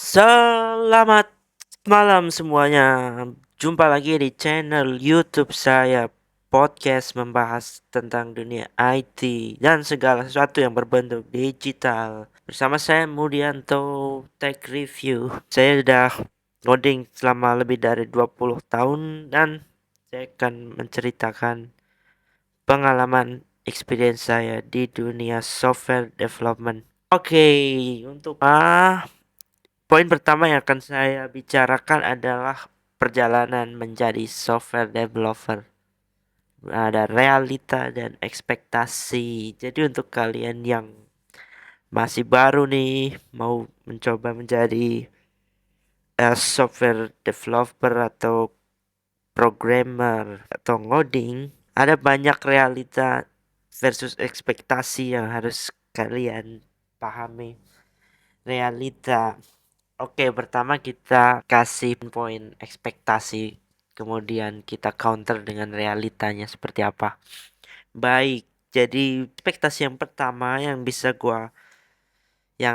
Selamat malam semuanya. Jumpa lagi di channel YouTube saya, podcast membahas tentang dunia IT dan segala sesuatu yang berbentuk digital. Bersama saya Mudianto Tech Review. Saya sudah ngoding selama lebih dari 20 tahun dan saya akan menceritakan pengalaman experience saya di dunia software development. Oke, untuk poin pertama yang akan saya bicarakan adalah perjalanan menjadi software developer. Ada realita dan ekspektasi. Jadi untuk kalian yang masih baru nih, mau mencoba menjadi software developer atau programmer atau ngoding, ada banyak realita versus ekspektasi yang harus kalian pahami. Realita. Oke, pertama kita kasih poin ekspektasi, kemudian kita counter dengan realitanya seperti apa. Baik, jadi ekspektasi yang pertama yang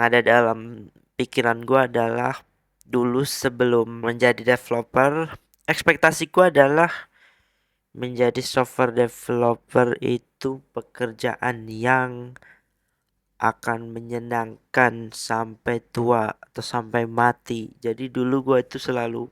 ada dalam pikiran gua adalah dulu sebelum menjadi developer, ekspektasiku adalah menjadi software developer itu pekerjaan yang akan menyenangkan sampai tua atau sampai mati. Jadi dulu gue itu selalu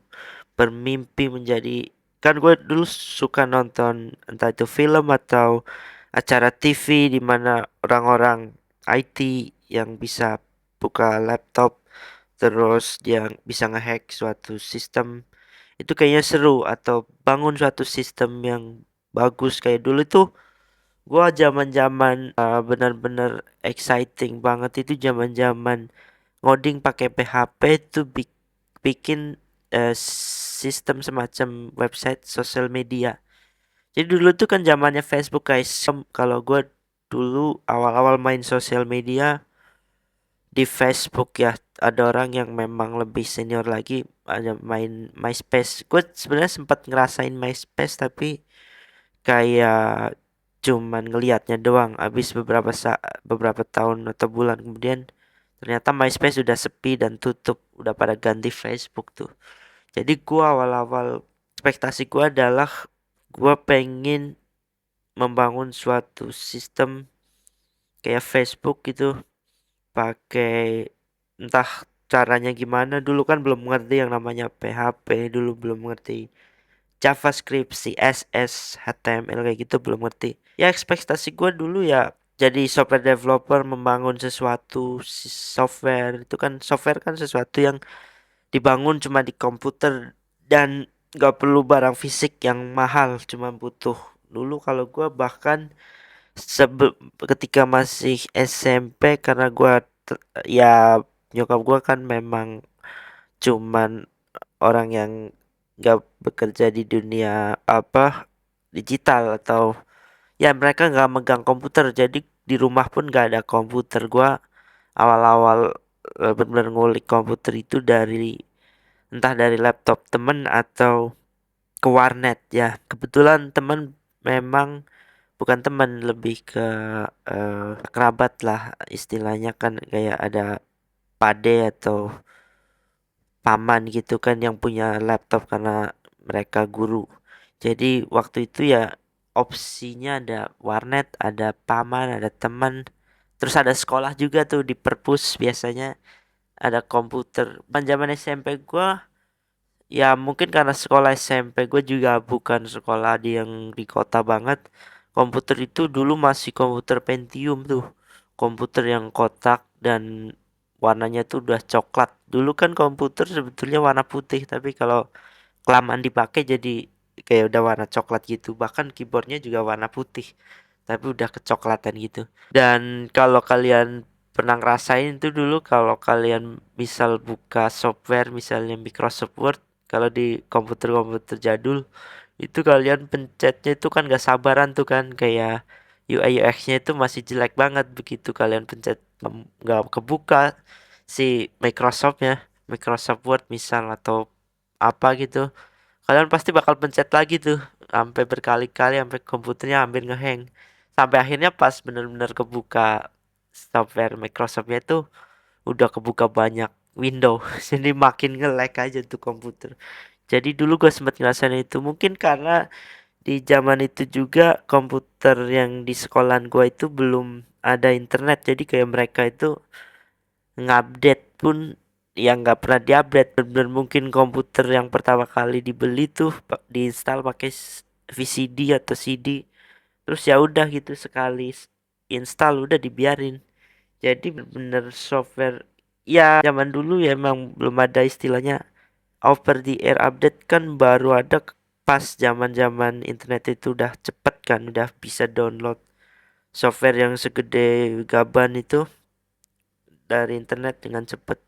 bermimpi menjadi, kan gue dulu suka nonton entah itu film atau acara TV di mana orang-orang IT yang bisa buka laptop terus dia bisa ngehack suatu sistem, itu kayaknya seru, atau bangun suatu sistem yang bagus. Kayak dulu tuh gua zaman-zaman benar-benar exciting banget, itu zaman-zaman ngoding pakai PHP tuh bikin sistem semacam website sosial media. Jadi dulu tuh kan zamannya Facebook guys. Kalau gua dulu awal-awal main sosial media di Facebook ya, ada orang yang memang lebih senior lagi ada main MySpace. Gue sebenarnya sempat ngerasain MySpace tapi kayak cuman ngelihatnya doang. Habis beberapa tahun atau bulan kemudian ternyata MySpace udah sepi dan tutup, udah pada ganti Facebook tuh. Jadi gua awal-awal ekspektasi gua adalah gua pengen membangun suatu sistem kayak Facebook gitu, pakai entah caranya gimana. Dulu kan belum ngerti yang namanya PHP, dulu belum ngerti JavaScript, CSS, HTML kayak gitu belum ngerti. Ya ekspektasi gue dulu ya jadi software developer, membangun sesuatu software. Itu kan software kan sesuatu yang dibangun cuma di komputer dan gak perlu barang fisik yang mahal, cuma butuh. Dulu kalau gue bahkan ketika masih SMP, karena ya nyokap gue kan memang cuman orang yang gak bekerja di dunia apa digital, atau ya mereka nggak megang komputer, jadi di rumah pun gak ada komputer. Gua awal-awal benar-benar ngulik komputer itu dari entah dari laptop temen atau ke warnet ya. Kebetulan temen memang bukan temen, lebih ke kerabat lah istilahnya, kan kayak ada pade atau paman gitu kan yang punya laptop karena mereka guru. Jadi waktu itu ya opsinya ada warnet, ada paman, ada teman. Terus ada sekolah juga tuh di perpus biasanya ada komputer. Zaman SMP gua ya mungkin karena sekolah SMP gue juga bukan sekolah yang di kota banget. Komputer itu dulu masih komputer Pentium tuh. Komputer yang kotak dan warnanya tuh udah coklat. Dulu kan komputer sebetulnya warna putih, tapi kalau kelamaan dipakai jadi kayak udah warna coklat gitu. Bahkan keyboardnya juga warna putih, tapi udah kecoklatan gitu. Dan kalau kalian pernah ngerasain tuh dulu, kalau kalian misal buka software misalnya Microsoft Word, kalau di komputer-komputer jadul itu kalian pencetnya itu kan gak sabaran tuh kan, kayak UI UX-nya itu masih jelek banget. Begitu kalian pencet nggak kebuka si Microsoft Word misal atau apa gitu, kalian pasti bakal pencet lagi tuh sampai berkali-kali sampai komputernya hampir ngehang. Sampai akhirnya pas bener-bener kebuka software Microsoftnya tuh udah kebuka banyak. Windows. Jadi makin nge-lag aja tuh komputer. Jadi dulu gue sempat ngerasain itu. Mungkin karena di zaman itu juga komputer yang di sekolahan gue itu belum ada internet. Jadi kayak mereka itu ngupdate pun yang nggak pernah diupdate. Bener mungkin komputer yang pertama kali dibeli tuh diinstal pakai VCD atau CD. Terus ya udah gitu sekali install udah dibiarin. Jadi bener software ya zaman dulu ya emang belum ada istilahnya over the air update kan baru ada pas zaman-zaman internet itu udah cepet kan udah bisa download software yang segede gaban itu dari internet dengan cepet.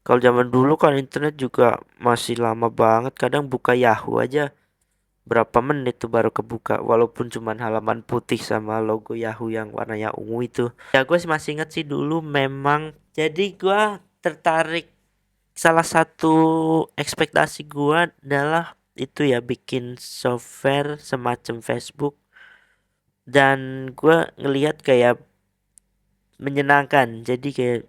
Kalau zaman dulu kan internet juga masih lama banget, kadang buka Yahoo aja berapa menit tuh baru kebuka walaupun cuman halaman putih sama logo Yahoo yang warnanya ungu itu. Ya gue masih inget sih dulu memang jadi gue tertarik salah satu ekspektasi gue adalah itu ya bikin software semacam Facebook dan gue ngelihat kayak menyenangkan jadi kayak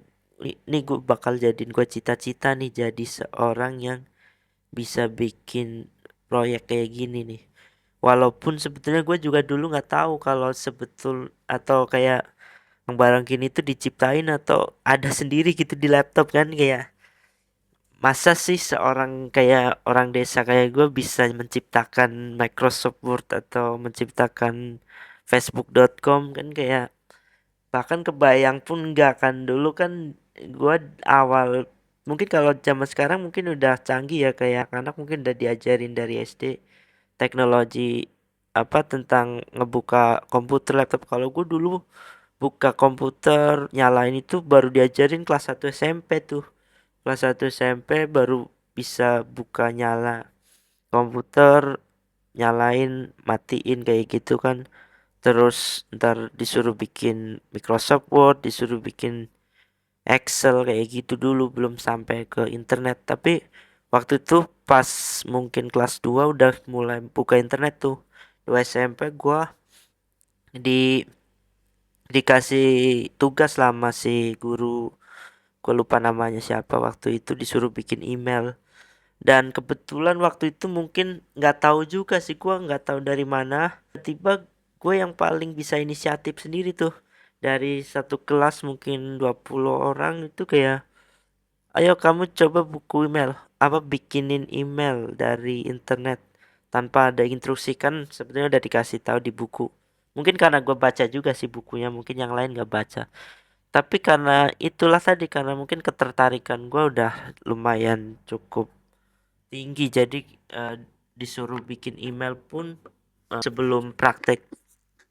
ini gue bakal jadiin gue cita-cita nih jadi seorang yang bisa bikin proyek kayak gini nih. Walaupun sebetulnya gue juga dulu nggak tahu kalau sebetul atau kayak yang barang kini tuh diciptain atau ada sendiri gitu di laptop kan kayak masa sih seorang kayak orang desa kayak gue bisa menciptakan Microsoft Word atau menciptakan Facebook.com kan kayak bahkan kebayang pun nggak kan dulu kan gue awal mungkin kalau zaman sekarang mungkin udah canggih ya kayak anak mungkin udah diajarin dari SD teknologi apa tentang ngebuka komputer laptop. Kalau gue dulu buka komputer nyalain itu baru diajarin kelas 1 SMP tuh. Kelas 1 SMP baru bisa buka nyala komputer, nyalain, matiin kayak gitu kan. Terus ntar disuruh bikin Microsoft Word, disuruh bikin Excel kayak gitu dulu belum sampai ke internet. Tapi waktu itu pas mungkin kelas 2 udah mulai buka internet tuh. 2 SMP gua di dikasih tugas lah sama si guru, gua lupa namanya siapa waktu itu disuruh bikin email. Dan kebetulan waktu itu mungkin nggak tahu juga sih gua nggak tahu dari mana. Tiba gue yang paling bisa inisiatif sendiri tuh. Dari satu kelas mungkin 20 orang itu kayak ayo kamu coba buku email, apa bikinin email dari internet tanpa ada instruksi kan sebenarnya udah dikasih tahu di buku. Mungkin karena gue baca juga sih bukunya, mungkin yang lain gak baca. Tapi karena itulah tadi karena mungkin ketertarikan gue udah lumayan cukup tinggi, jadi eh, disuruh bikin email pun sebelum praktek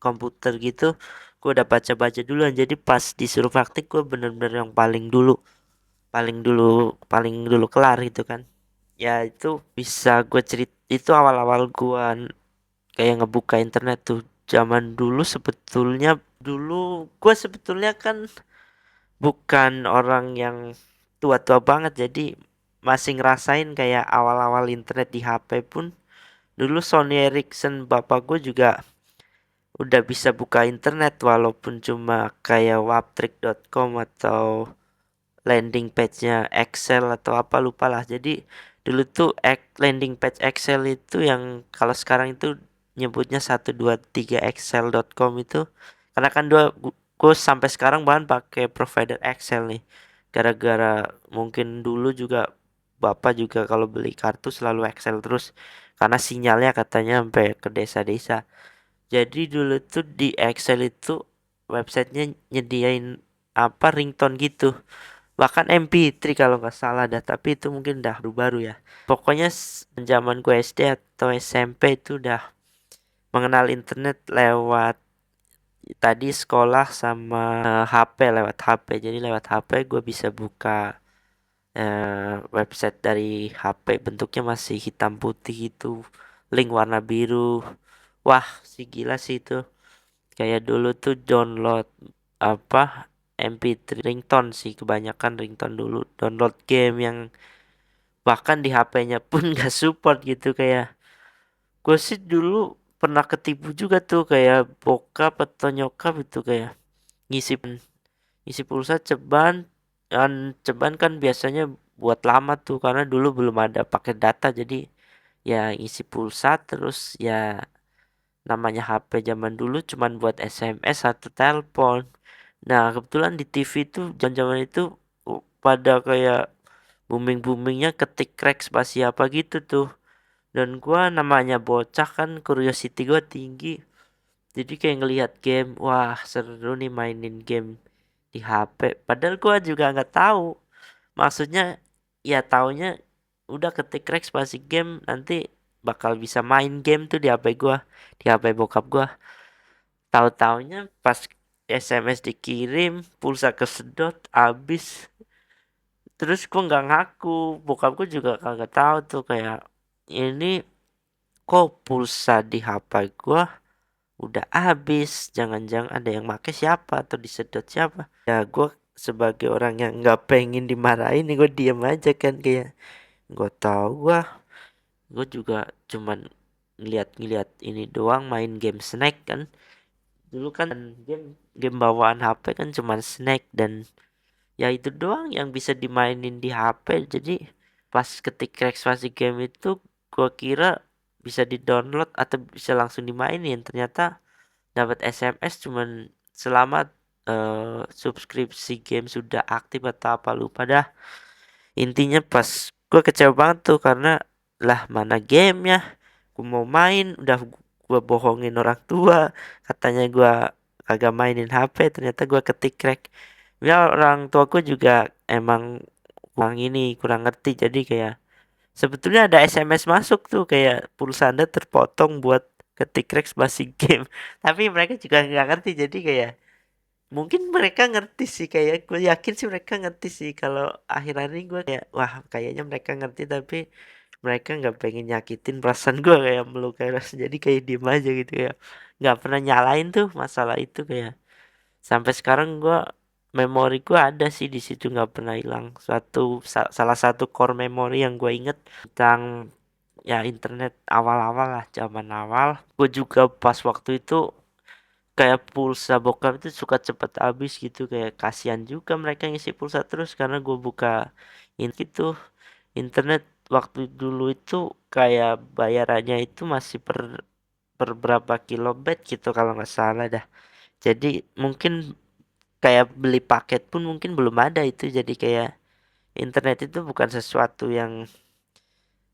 komputer gitu, gue udah baca-baca duluan. Jadi pas disuruh praktek gue bener-bener yang paling dulu kelar gitu kan. Ya itu bisa gue itu awal-awal gue kayak ngebuka internet tuh zaman dulu sebetulnya dulu gue sebetulnya kan bukan orang yang tua-tua banget jadi masih ngerasain kayak awal-awal internet di HP pun dulu Sony Ericsson bapak gue juga udah bisa buka internet walaupun cuma kayak waptrick.com atau landing page-nya Excel atau apa lupa lah. Jadi dulu tuh landing page Excel itu yang kalau sekarang itu nyebutnya 123excel.com itu karena kan gue sampai sekarang bahkan pakai provider Excel nih. Gara-gara mungkin dulu juga bapak juga kalau beli kartu selalu Excel terus karena sinyalnya katanya sampai ke desa-desa. Jadi dulu tuh di Excel itu websitenya nyediain apa ringtone gitu. Bahkan MP3 kalau nggak salah dah, tapi itu mungkin udah baru ya. Pokoknya zaman gue SD atau SMP itu udah mengenal internet lewat tadi sekolah sama HP lewat HP. Jadi lewat HP gue bisa buka website dari HP bentuknya masih hitam putih itu, link warna biru. Wah, sih gila sih itu. Kayak dulu tuh download apa MP3 ringtone sih kebanyakan ringtone dulu download game yang bahkan di HP-nya pun gak support gitu kayak gue sih dulu pernah ketipu juga tuh kayak bokap atau nyokap itu kayak ngisi ngisi pulsa ceban dan ceban kan biasanya buat lama tuh karena dulu belum ada paket data, jadi ya isi pulsa terus ya namanya HP zaman dulu cuman buat SMS atau telepon. Nah, kebetulan di TV tuh zaman-zaman itu pada kayak booming-boomingnya ketik crack spasi apa gitu tuh. Dan gua namanya bocah kan curiosity gua tinggi. Jadi kayak ngelihat game, wah seru nih mainin game di HP. Padahal gua juga nggak tahu. Maksudnya ya taunya udah ketik crack spasi game nanti bakal bisa main game tuh di HP gua, di HP bokap gua. Tahu-taunya pas SMS dikirim, pulsa kesedot, habis. Terus gua nggak ngaku, bokapku juga kagak tahu tuh kayak ini kok pulsa di HP gua udah habis. Jangan-jangan ada yang make siapa atau disedot siapa? Ya gua sebagai orang yang nggak pengen dimarahin, gue diem aja kan kayak gue tahu gue juga cuman ngeliat-ngeliat ini doang main game Snack kan. Dulu kan game game bawaan HP kan cuman Snack dan ya itu doang yang bisa dimainin di HP. Jadi pas ketik registrasi game itu gua kira bisa di-download atau bisa langsung dimainin. Ternyata dapat SMS cuman selamat subskripsi game sudah aktif atau apa lupa dah. Intinya pas gua kecewa banget tuh karena lah mana gamenya. Gua mau main udah gua bohongin orang tua katanya gua kagak mainin HP, ternyata gua ketik crack. Ya orang tuaku juga emang kurang ngerti, jadi kayak sebetulnya ada SMS masuk tuh kayak pulsa Anda terpotong buat ketik crack basi game. Tapi mereka juga nggak ngerti, jadi kayak mungkin mereka ngerti sih, kayak gue yakin sih mereka ngerti sih. Kalau akhir-akhir ini gue kayak wah kayaknya mereka ngerti tapi mereka nggak pengen nyakitin perasaan gue kayak melukai rasa, jadi kayak diem aja gitu ya, nggak pernah nyalain tuh masalah itu. Kayak sampai sekarang gue memori gue ada sih di situ nggak pernah hilang. Salah satu core memory yang gue inget tentang ya internet awal-awal lah, zaman awal gue juga pas waktu itu kayak pulsa bokap itu suka cepet habis gitu, kayak kasihan juga mereka ngisi pulsa terus karena gue buka gitu internet waktu dulu itu kayak bayarannya itu masih per berapa kilobit gitu kalau nggak salah dah. Jadi mungkin kayak beli paket pun mungkin belum ada itu, jadi kayak internet itu bukan sesuatu yang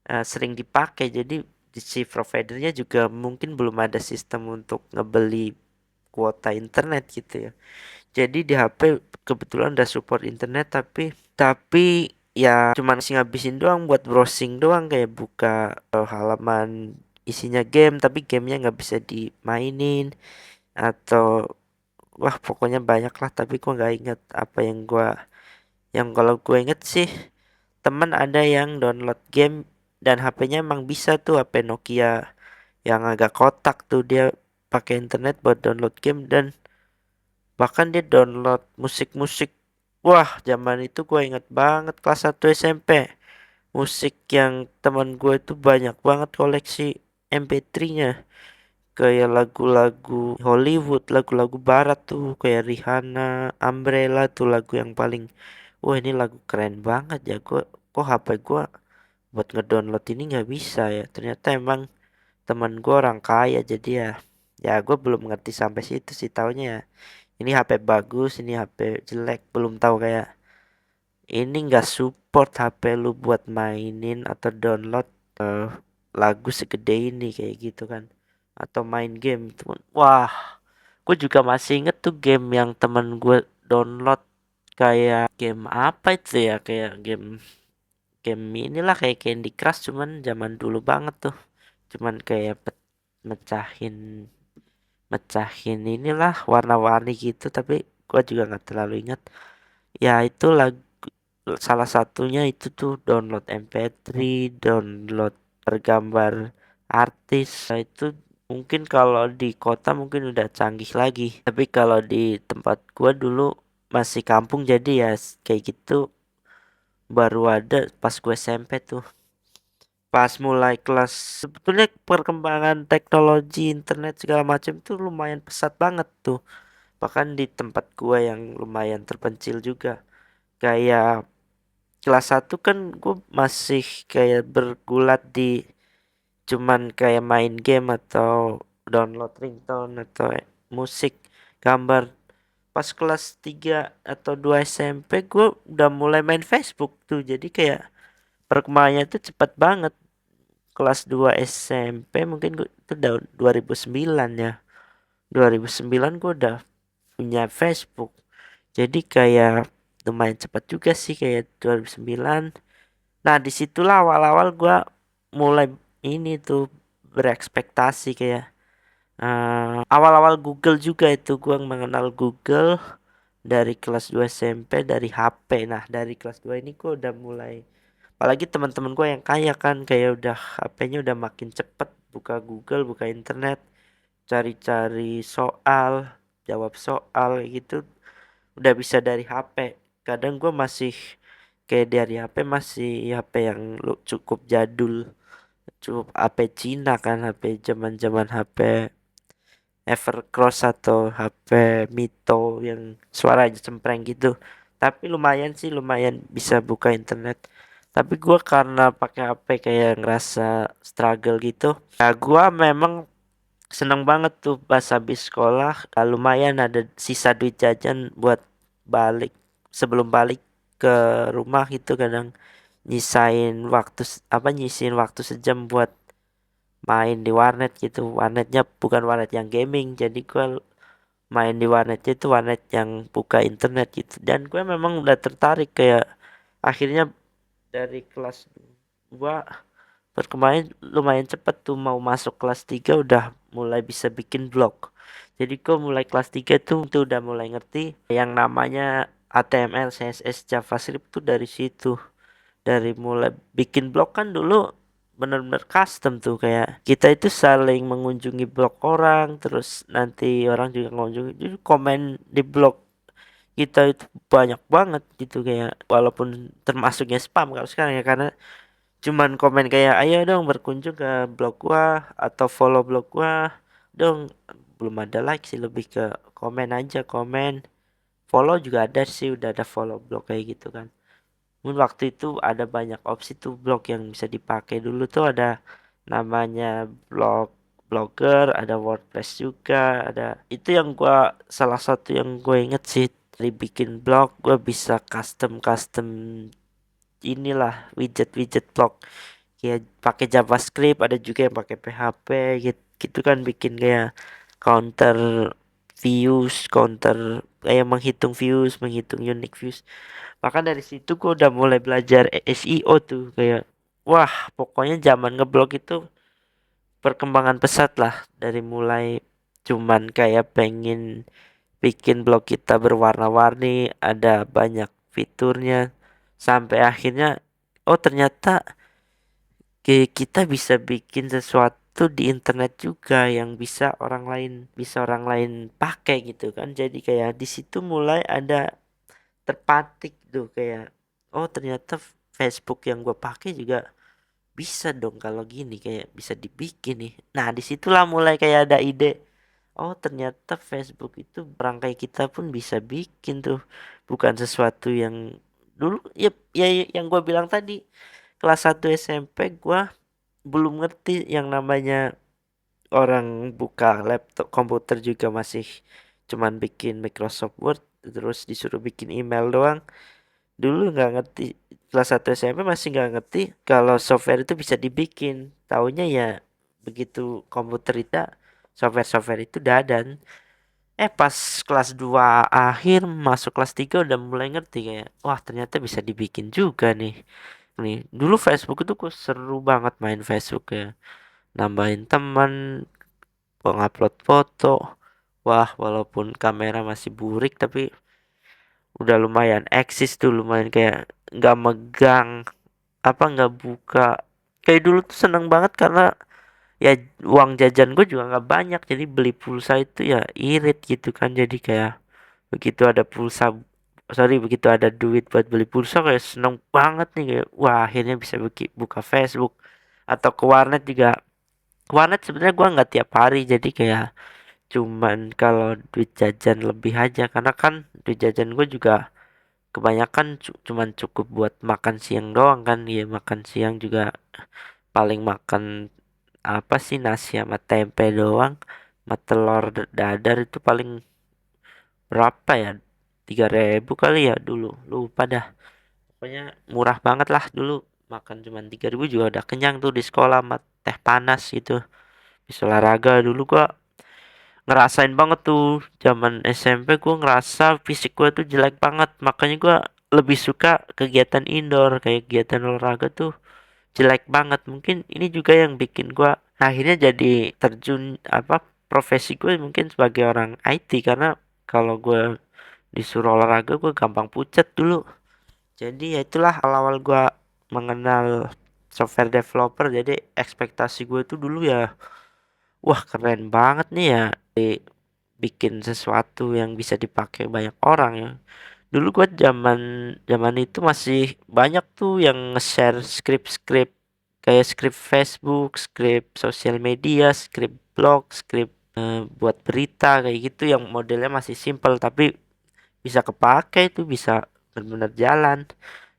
sering dipakai. Jadi di si providernya juga mungkin belum ada sistem untuk ngebeli kuota internet gitu ya. Jadi di HP kebetulan udah support internet, tapi ya cuman sih ngabisin doang buat browsing doang, kayak buka halaman isinya game tapi gamenya nggak bisa dimainin atau wah pokoknya banyak lah, tapi gua nggak inget apa yang kalau gue inget sih temen ada yang download game dan HP-nya emang bisa tuh, HP Nokia yang agak kotak tuh, dia pakai internet buat download game dan bahkan dia download musik-musik. Wah, zaman itu gue inget banget kelas 1 SMP. Musik yang teman gue itu banyak banget koleksi MP3-nya. Kayak lagu-lagu Hollywood, lagu-lagu barat tuh. Kayak Rihanna, Umbrella tuh lagu yang paling. Wah ini lagu keren banget ya. Kok HP gue buat ngedownload ini nggak bisa ya. Ternyata emang teman gue orang kaya. Jadi ya gue belum ngerti sampai situ sih, taunya ya ini HP bagus, ini HP jelek. Belum tahu kayak ini nggak support HP lu buat mainin atau download eh, lagu segede ini kayak gitu kan. Atau main game tuh. Wah, gue juga masih inget tuh game yang temen gue download, kayak game apa itu ya? Kayak game game inilah kayak Candy Crush cuman zaman dulu banget tuh. Cuman kayak mecahin mecahin inilah warna-warni gitu, tapi gua juga nggak terlalu ingat. Ya itu lagu salah satunya itu tuh download MP3, download pergambar artis. Nah, itu mungkin kalau di kota mungkin udah canggih lagi. Tapi kalau di tempat gua dulu masih kampung, jadi ya kayak gitu baru ada pas gue SMP tuh. Pas mulai kelas, sebetulnya perkembangan teknologi internet segala macam tuh lumayan pesat banget tuh. Bahkan di tempat gua yang lumayan terpencil juga. Kayak kelas satu kan gue masih kayak bergulat di cuman kayak main game atau download ringtone atau musik, gambar. Pas kelas 3 atau 2 SMP gue udah mulai main Facebook tuh. Jadi kayak perkembangannya tuh cepet banget. Kelas 2 SMP mungkin gue itu udah 2009 ya. 2009 gue udah punya Facebook. Jadi kayak lumayan cepat juga sih kayak 2009. Nah, disitulah awal-awal gua mulai ini tuh berekspektasi kayak awal-awal Google juga itu gua mengenal Google dari kelas 2 SMP dari HP. Nah, dari kelas 2 ini gua udah mulai apalagi teman-teman gua yang kaya kan kayak udah HP-nya udah makin cepet buka Google, buka internet, cari-cari soal, jawab soal kayak gitu udah bisa dari HP. Kadang gue masih kayak dari HP masih HP yang cukup jadul, cukup HP Cina kan, HP zaman-zaman HP Evercross atau HP Mito yang suaranya cempreng gitu. Tapi lumayan sih, lumayan bisa buka internet. Tapi gue karena pakai HP kayak ngerasa struggle gitu. Nah, gue memang seneng banget tuh pas habis sekolah. Lumayan ada sisa duit jajan buat balik. Sebelum balik ke rumah itu kadang nyisain waktu sejam buat main di warnet gitu. Warnetnya bukan warnet yang gaming. Jadi gue main di warnetnya itu warnet yang buka internet gitu. Dan gue memang udah tertarik kayak akhirnya dari kelas 2 perkembangan lumayan cepet tuh mau masuk kelas 3 udah mulai bisa bikin blog. Jadi kok mulai kelas 3 tuh udah mulai ngerti yang namanya HTML, CSS, JavaScript tuh dari situ. Dari mulai bikin blog kan dulu bener-bener custom tuh kayak kita itu saling mengunjungi blog orang terus nanti orang juga mengunjungi jadi komen di blog kita itu banyak banget gitu kayak walaupun termasuknya spam kalau sekarang ya karena cuman komen kayak ayo dong berkunjung ke blog gua atau follow blog gua dong belum ada like sih lebih ke komen aja komen follow juga ada sih udah ada follow blog kayak gitu kan. Mungkin waktu itu ada banyak opsi tuh blog yang bisa dipakai dulu tuh ada namanya blogger ada WordPress juga ada itu yang gua salah satu yang gue inget sih dari bikin blog gua bisa custom custom inilah widget-widget blog kayak pakai JavaScript ada juga yang pakai PHP gitu, gitu kan bikin kayak counter views counter kayak menghitung views menghitung unique views bahkan dari situ gua udah mulai belajar SEO tuh kayak wah pokoknya zaman ngeblog itu perkembangan pesat lah dari mulai cuman kayak pengen bikin blog kita berwarna-warni ada banyak fiturnya sampai akhirnya oh ternyata kita bisa bikin sesuatu di internet juga yang bisa orang lain pakai gitu kan. Jadi kayak di situ mulai ada terpatik tuh kayak oh ternyata Facebook yang gue pakai juga bisa dong kalau gini kayak bisa dibikin nih. Nah, disitulah mulai kayak ada ide. Oh, ternyata Facebook itu perangkai kita pun bisa bikin tuh. Bukan sesuatu yang dulu ya yang gue bilang tadi kelas 1 SMP gue belum ngerti yang namanya orang buka laptop komputer juga masih cuman bikin Microsoft Word terus disuruh bikin email doang. Dulu nggak ngerti kelas 1 SMP masih nggak ngerti kalau software itu bisa dibikin. Taunya ya begitu komputer itu software-software itu udah ada. Pas kelas 2 akhir masuk kelas 3 udah mulai ngerti kayak wah ternyata bisa dibikin juga nih. Nih, dulu Facebook itu kok seru banget main Facebook ya. Nambahin teman, pengupload foto. Wah, walaupun kamera masih burik tapi udah lumayan eksis tuh, lumayan kayak nggak megang, apa nggak buka. Kayak dulu tuh seneng banget karena ya uang jajan gue juga nggak banyak, jadi beli pulsa itu ya irit gitu kan. Jadi kayak begitu ada begitu ada duit buat beli pulsa kayak seneng banget nih kayak wah akhirnya bisa buka Facebook atau ke warnet juga. Warnet sebenarnya gua nggak tiap hari jadi kayak cuman kalau duit jajan lebih aja karena kan duit jajan gue juga kebanyakan cuman cukup buat makan siang doang kan. Ya makan siang juga paling makan apa sih, nasi sama tempe doang, sama telur dadar itu paling berapa ya, 3.000 kali ya dulu, lupa dah. Pokoknya murah banget lah dulu, makan cuman 3.000 juga udah kenyang tuh di sekolah sama teh panas gitu. Bisa olahraga dulu gua ngerasain banget tuh zaman SMP, gua ngerasa fisik gua tuh jelek banget, makanya gua lebih suka kegiatan indoor kayak kegiatan olahraga tuh jelek banget. Mungkin ini juga yang bikin gua akhirnya jadi terjun apa, profesi gue mungkin sebagai orang IT, karena kalau gue disuruh olahraga gue gampang pucat dulu. Jadi ya itulah awal-awal gue mengenal software developer. Jadi ekspektasi gue tuh dulu ya, wah keren banget nih ya, bikin sesuatu yang bisa dipakai banyak orang ya. Dulu gua zaman zaman itu masih banyak tuh yang nge-share skrip-skrip, kayak skrip Facebook, skrip sosial media, skrip blog, skrip buat berita kayak gitu, yang modelnya masih simple tapi bisa kepake itu, bisa benar-benar jalan.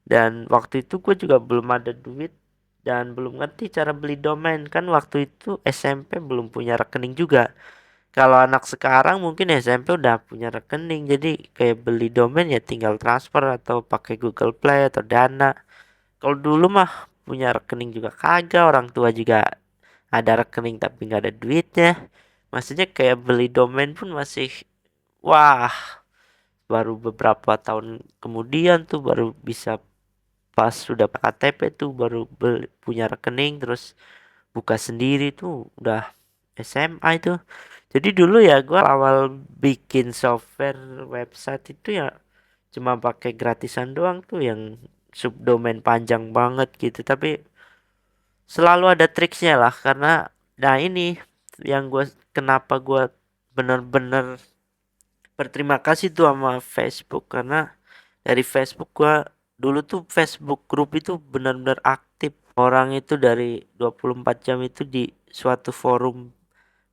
Dan waktu itu gue juga belum ada duit dan belum ngerti cara beli domain kan, waktu itu SMP belum punya rekening juga. Kalau anak sekarang mungkin SMP udah punya rekening, jadi kayak beli domain ya tinggal transfer atau pakai Google Play atau Dana. Kalau dulu mah punya rekening juga kagak, orang tua juga ada rekening tapi nggak ada duitnya. Maksudnya kayak beli domain pun masih, wah, baru beberapa tahun kemudian tuh baru bisa, pas sudah KTP tuh baru punya rekening terus buka sendiri tuh udah SMA itu. Jadi dulu ya gua awal bikin software website itu ya cuma pakai gratisan doang tuh, yang subdomain panjang banget gitu. Tapi selalu ada triksnya lah, karena nah ini yang kenapa gua bener-bener berterima kasih tuh sama Facebook, karena dari Facebook gua dulu tuh Facebook grup itu benar-benar aktif. Orang itu dari 24 jam itu di suatu forum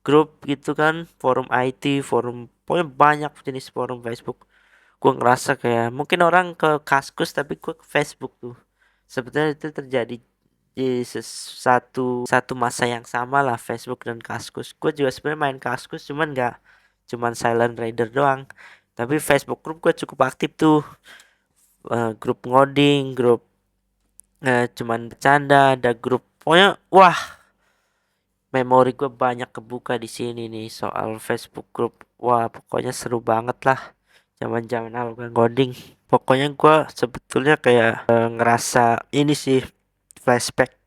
grup gitu kan, forum IT, forum, pokoknya banyak jenis forum Facebook. Gue ngerasa kayak mungkin orang ke Kaskus tapi gue ke Facebook tuh. Sebetulnya itu terjadi di satu masa yang sama lah, Facebook dan Kaskus. Gue juga sebenarnya main Kaskus cuman nggak cuman silent reader doang. Tapi Facebook grup gue cukup aktif tuh. Grup ngoding, grup cuman bercanda, ada grup. Pokoknya wah, memori gue banyak kebuka di sini nih soal Facebook Group. Wah, pokoknya seru banget lah. Zaman-zaman awal gue coding. Pokoknya gue sebetulnya kayak ngerasa ini sih, flashback